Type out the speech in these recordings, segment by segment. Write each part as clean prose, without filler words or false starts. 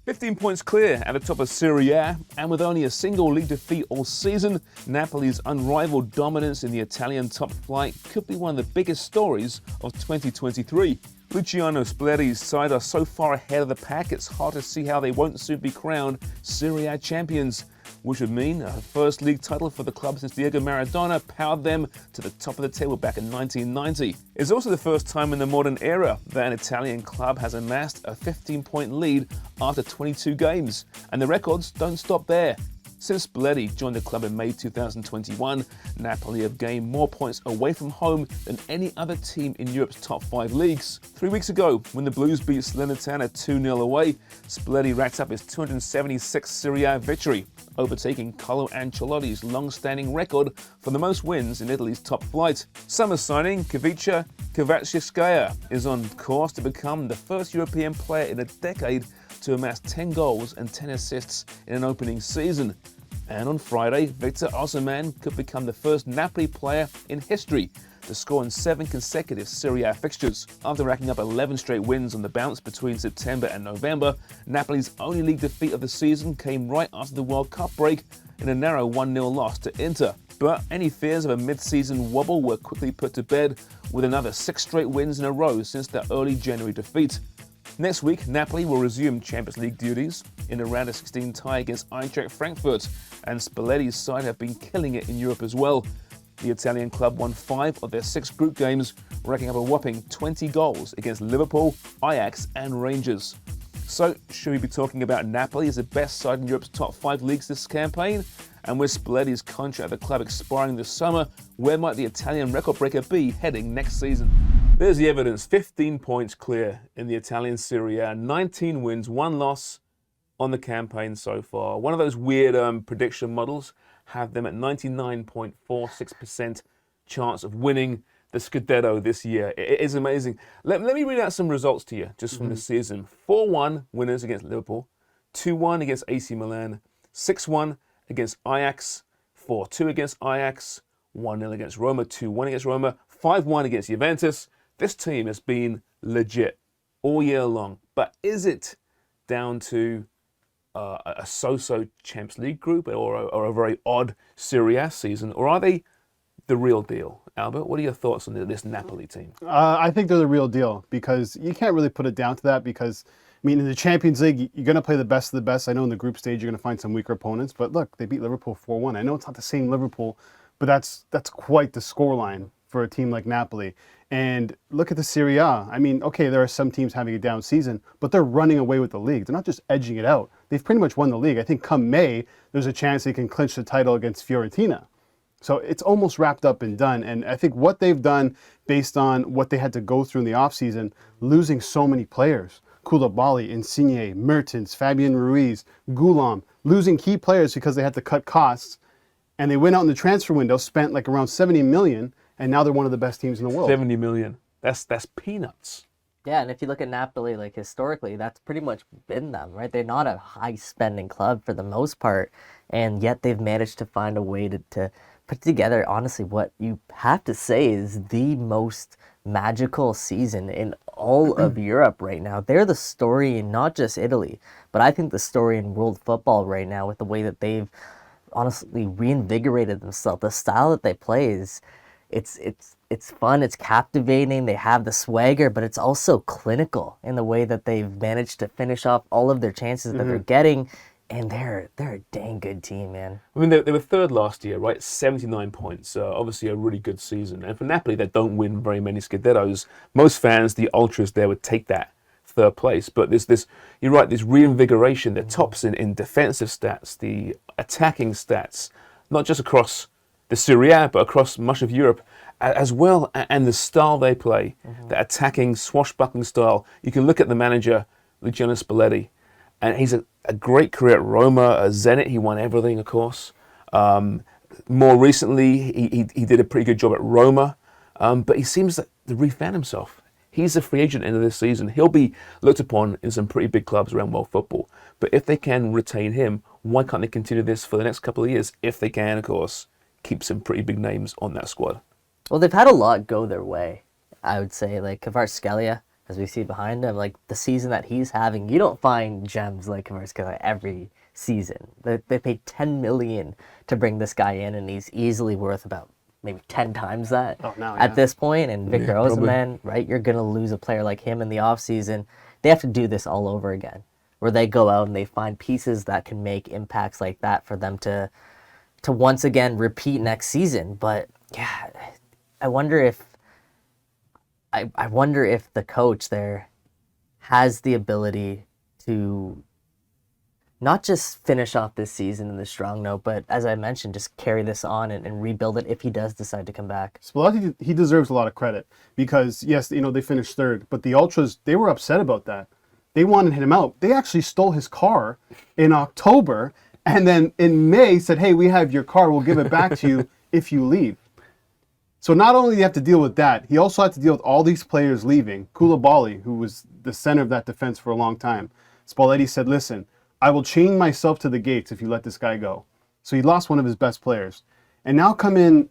15 points clear at the top of Serie A, and with only a single league defeat all season, Napoli's unrivaled dominance in the Italian top flight could be one of the biggest stories of 2023. Luciano Spalletti's side are so far ahead of the pack, it's hard to see how they won't soon be crowned Serie A champions, which would mean a first league title for the club since Diego Maradona powered them to the top of the table back in 1990. It's also the first time in the modern era that an Italian club has amassed a 15-point lead after 22 games, and the records don't stop there. Since Spalletti joined the club in May 2021, Napoli have gained more points away from home than any other team in Europe's top 5 leagues. 3 weeks ago, when the Blues beat Salernitana 2-0 away, Spalletti racked up his 276th Serie A victory, overtaking Carlo Ancelotti's long-standing record for the most wins in Italy's top flight. Summer signing Ivica Kvaratskhelia is on course to become the first European player in a decade to amass 10 goals and 10 assists in an opening season. And on Friday, Victor Osimhen could become the first Napoli player in history to score in 7 consecutive Serie A fixtures. After racking up 11 straight wins on the bounce between September and November, Napoli's only league defeat of the season came right after the World Cup break in a narrow 1-0 loss to Inter. But any fears of a mid-season wobble were quickly put to bed with another 6 straight wins in a row since their early January defeat. Next week, Napoli will resume Champions League duties in a round of 16 tie against Eintracht Frankfurt, and Spalletti's side have been killing it in Europe as well. The Italian club won 5 of their 6 group games, racking up a whopping 20 goals against Liverpool, Ajax and Rangers. So, should we be talking about Napoli as the best side in Europe's top 5 leagues this campaign? And with Spalletti's contract at the club expiring this summer, where might the Italian record breaker be heading next season? There's the evidence, 15 points clear in the Italian Serie A, 19 wins, 1 loss on the campaign so far. One of those weird prediction models have them at 99.46% chance of winning the Scudetto this year. It is amazing. Let me read out some results to you just from the season. 4-1 winners against Liverpool, 2-1 against AC Milan, 6-1 against Ajax, 4-2 against Ajax, 1-0 against Roma, 2-1 against Roma, 5-1 against Juventus. This team has been legit all year long. But is it down to a so-so Champions League group or a very odd Serie A season, or are they the real deal? Albert, what are your thoughts on this Napoli team? I think they're the real deal because you can't really put it down to that because, I mean, in the Champions League, you're going to play the best of the best. I know in the group stage, you're going to find some weaker opponents, but look, they beat Liverpool 4-1. I know it's not the same Liverpool, but that's quite the scoreline for a team like Napoli. And look at the Serie A. I mean, okay, there are some teams having a down season, but they're running away with the league. They're not just edging it out. They've pretty much won the league. I think come May, there's a chance they can clinch the title against Fiorentina. So it's almost wrapped up and done. And I think what they've done based on what they had to go through in the offseason, losing so many players, Koulibaly, Insigne, Mertens, Fabian Ruiz, Goulam, losing key players because they had to cut costs. And they went out in the transfer window, spent like around 70 million, and now they're one of the best teams in the world. 70 million. That's peanuts. Yeah, and if you look at Napoli, like historically, that's pretty much been them, right? They're not a high-spending club for the most part, and yet they've managed to find a way to put together, honestly, what you have to say is the most magical season in all of Europe right now. They're the story in not just Italy, but I think the story in world football right now with the way that they've honestly reinvigorated themselves. The style that they play is it's fun, it's captivating, they have the swagger, but it's also clinical in the way that they've managed to finish off all of their chances that they're getting, and they're a dang good team, man. I mean, they were third last year, right? 79 points, obviously a really good season. And for Napoli, they don't win very many Scudettos. Most fans, the ultras there, would take that third place. But there's this, you're right, this reinvigoration that tops in defensive stats, the attacking stats, not just across the Serie A, but across much of Europe as well, and the style they play, the attacking, swashbuckling style. You can look at the manager, Luciano Spalletti, and he's a great career at Roma, Zenit. He won everything, of course. More recently, he did a pretty good job at Roma, but he seems to refound himself. He's a free agent end of this season. He'll be looked upon in some pretty big clubs around world football. But if they can retain him, why can't they continue this for the next couple of years? If they can, of course, keep some pretty big names on that squad. Well, they've had a lot go their way, I would say. Like Kvaratskhelia as we see behind him, like the season that he's having, you don't find gems like Kvaratskhelia every season. They paid 10 million to bring this guy in, and he's easily worth about maybe 10 times that at this point. And Victor Osimhen, right? You're gonna lose a player like him in the offseason. They have to do this all over again, where they go out and they find pieces that can make impacts like that for them to once again repeat next season. But yeah, I wonder if the coach there has the ability to not just finish off this season in the strong note, but as I mentioned, just carry this on and rebuild it if he does decide to come back. Spalletti, he deserves a lot of credit because, yes, they finished third, but the Ultras, they were upset about that. They wanted him out. They actually stole his car in October, and then in May said, hey, we have your car. We'll give it back to you if you leave. So not only do you have to deal with that, he also had to deal with all these players leaving. Koulibaly, who was the center of that defense for a long time. Spalletti said, listen, I will chain myself to the gates if you let this guy go. So he lost one of his best players. And now come in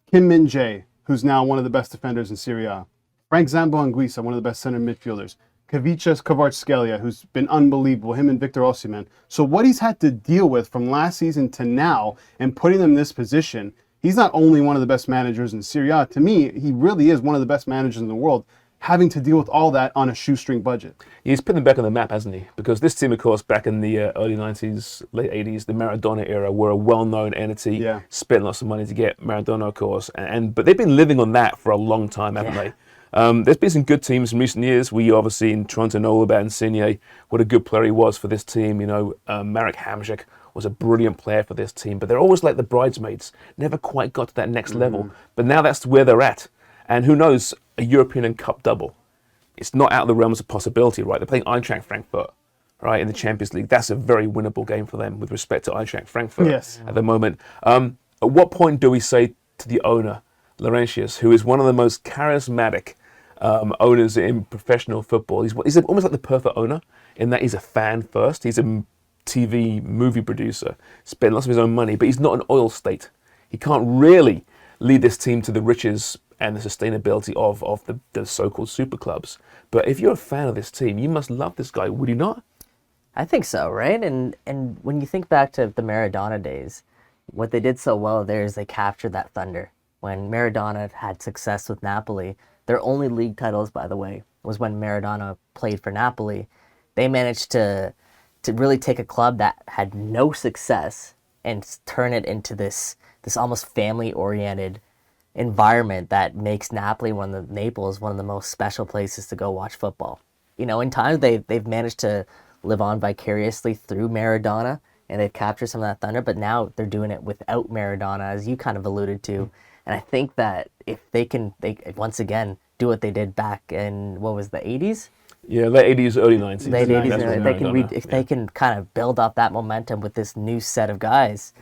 Kim Min-jae, who's now one of the best defenders in Serie A. Frank Zambo-Anguissa, one of the best center midfielders. Kavicas Kvaratskhelia, who's been unbelievable, him and Victor Osimhen. So what he's had to deal with from last season to now and putting them in this position, he's not only one of the best managers in Serie A. To me, he really is one of the best managers in the world, having to deal with all that on a shoestring budget. He's put them back on the map, hasn't he? Because this team, of course, back in the early 90s, late 80s, the Maradona era, were a well-known entity. Yeah. Spent lots of money to get Maradona, of course. But they've been living on that for a long time, haven't they? There's been some good teams in recent years. We obviously in Toronto know all about Insigne, what a good player he was for this team. Marek Hamšík was a brilliant player for this team. But they're always like the bridesmaids, never quite got to that next level. But now that's where they're at. And who knows, a European and Cup double. It's not out of the realms of possibility, right? They're playing Eintracht Frankfurt, right, in the Champions League. That's a very winnable game for them with respect to Eintracht Frankfurt at the moment. At what point do we say to the owner, Laurentius, who is one of the most charismatic owners in professional football? He's almost like the perfect owner in that he's a fan first. He's a TV movie producer, spent lots of his own money, but he's not an oil state. He can't really lead this team to the riches and the sustainability of the so-called super clubs. But if you're a fan of this team, you must love this guy, would you not? I think so, right? And when you think back to the Maradona days, what they did so well there is they captured that thunder. When Maradona had success with Napoli, their only league titles, by the way, was when Maradona played for Napoli. They managed to really take a club that had no success and turn it into this almost family-oriented environment that makes Naples one of the most special places to go watch football. In time they've managed to live on vicariously through Maradona, and they've captured some of that thunder, but now they're doing it without Maradona, as you kind of alluded to. And I think that if they once again do what they did back in, what was the 80s? Yeah, late 80s, early 90s. Late 80s, if they can kind of build off that momentum with this new set of guys,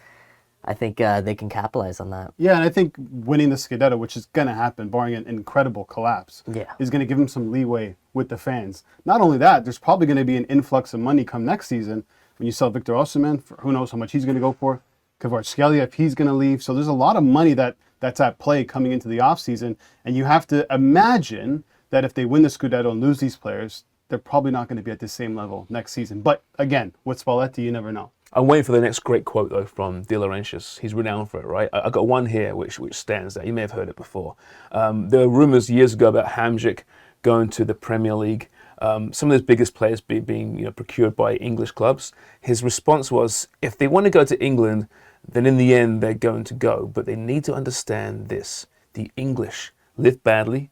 I think they can capitalize on that. Yeah, and I think winning the Scudetto, which is going to happen, barring an incredible collapse, is going to give them some leeway with the fans. Not only that, there's probably going to be an influx of money come next season when you sell Victor Osimhen, for who knows how much he's going to go for, Kvaratskhelia if he's going to leave. So there's a lot of money that's at play coming into the offseason, and you have to imagine that if they win the Scudetto and lose these players, they're probably not going to be at the same level next season. But again, with Spalletti, you never know. I'm waiting for the next great quote, though, from De Laurentiis. He's renowned for it, right? I got one here which stands out. You may have heard it before. There were rumours years ago about Hamšík going to the Premier League. Some of his biggest players being procured by English clubs. His response was, if they want to go to England, then in the end they're going to go. But they need to understand this. The English live badly,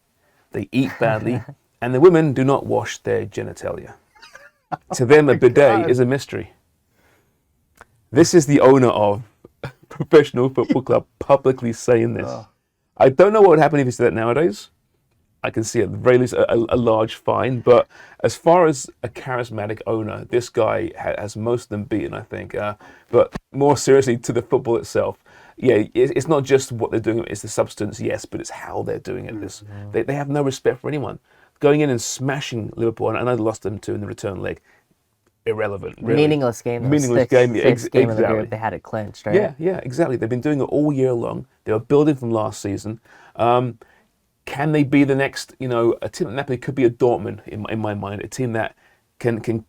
they eat badly, and the women do not wash their genitalia. To them, a bidet is a mystery. This is the owner of a professional football club publicly saying this. I don't know what would happen if he said that nowadays. I can see at the very least a large fine. But as far as a charismatic owner, this guy has most of them beaten, I think. But more seriously, to the football itself, it's not just what they're doing, it's the substance, yes, but it's how they're doing it. They have no respect for anyone. Going in and smashing Liverpool, and I know they lost them too in the return leg. Irrelevant, really. Meaningless game. Meaningless game. game. Exactly. Of the year, they had it clinched, right? Yeah, exactly. They've been doing it all year long. They were building from last season. Can they be the next, a team that Napoli could be a Dortmund in my mind, a team that can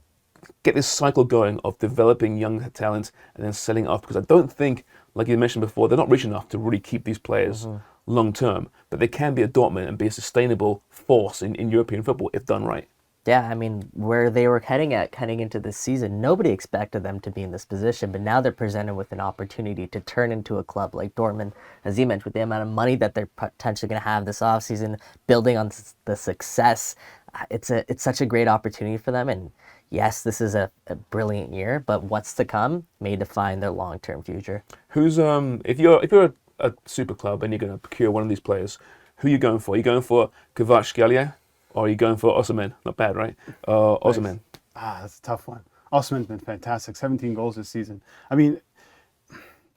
get this cycle going of developing young talent and then selling it off? Because I don't think, like you mentioned before, they're not rich enough to really keep these players long term, but they can be a Dortmund and be a sustainable force in European football if done right. Yeah, I mean, where they were heading into this season, nobody expected them to be in this position, but now they're presented with an opportunity to turn into a club like Dortmund, as you mentioned, with the amount of money that they're potentially going to have this offseason, building on the success. It's such a great opportunity for them, and yes, this is a brilliant year, but what's to come may define their long-term future. Who's if you're a super club and you're going to procure one of these players, who are you going for? Are you going for Kvaratskhelia? Or are you going for Osimhen? Not bad, right? Osimhen. That's a tough one. Osimhen's been fantastic. 17 goals this season. I mean,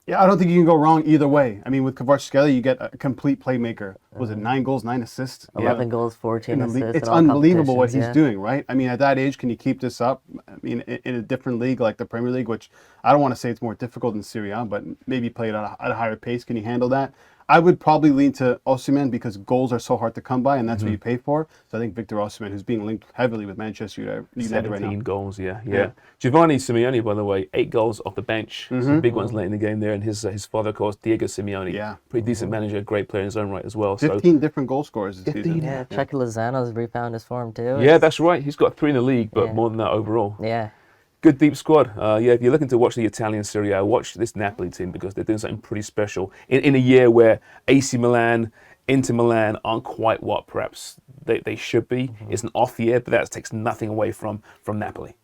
yeah, I don't think you can go wrong either way. I mean, with Kvaratskhelia, you get a complete playmaker. Was it 9 goals, 9 assists? 11 goals, 14 assists. It's unbelievable what he's doing, right? I mean, at that age, can you keep this up? I mean, in a different league like the Premier League, which I don't want to say it's more difficult than Serie A, but maybe play it at a higher pace. Can you handle that? I would probably lean to Osimhen because goals are so hard to come by, and that's what you pay for. So I think Victor Osimhen, who's being linked heavily with Manchester United right now. 17 goals, yeah. Giovanni Simeone, by the way, 8 goals off the bench. Some big ones late in the game there, and his father, of course, Diego Simeone. Pretty decent manager, great player in his own right as well. 15 different goal scorers this season. Yeah, Chucky Lozano's refound his form too. Yeah, that's right. He's got 3 in the league, but more than that overall. Yeah. Good deep squad. If you're looking to watch the Italian Serie A, watch this Napoli team because they're doing something pretty special in a year where AC Milan, Inter Milan aren't quite what perhaps they should be. It's an off year, but that takes nothing away from Napoli.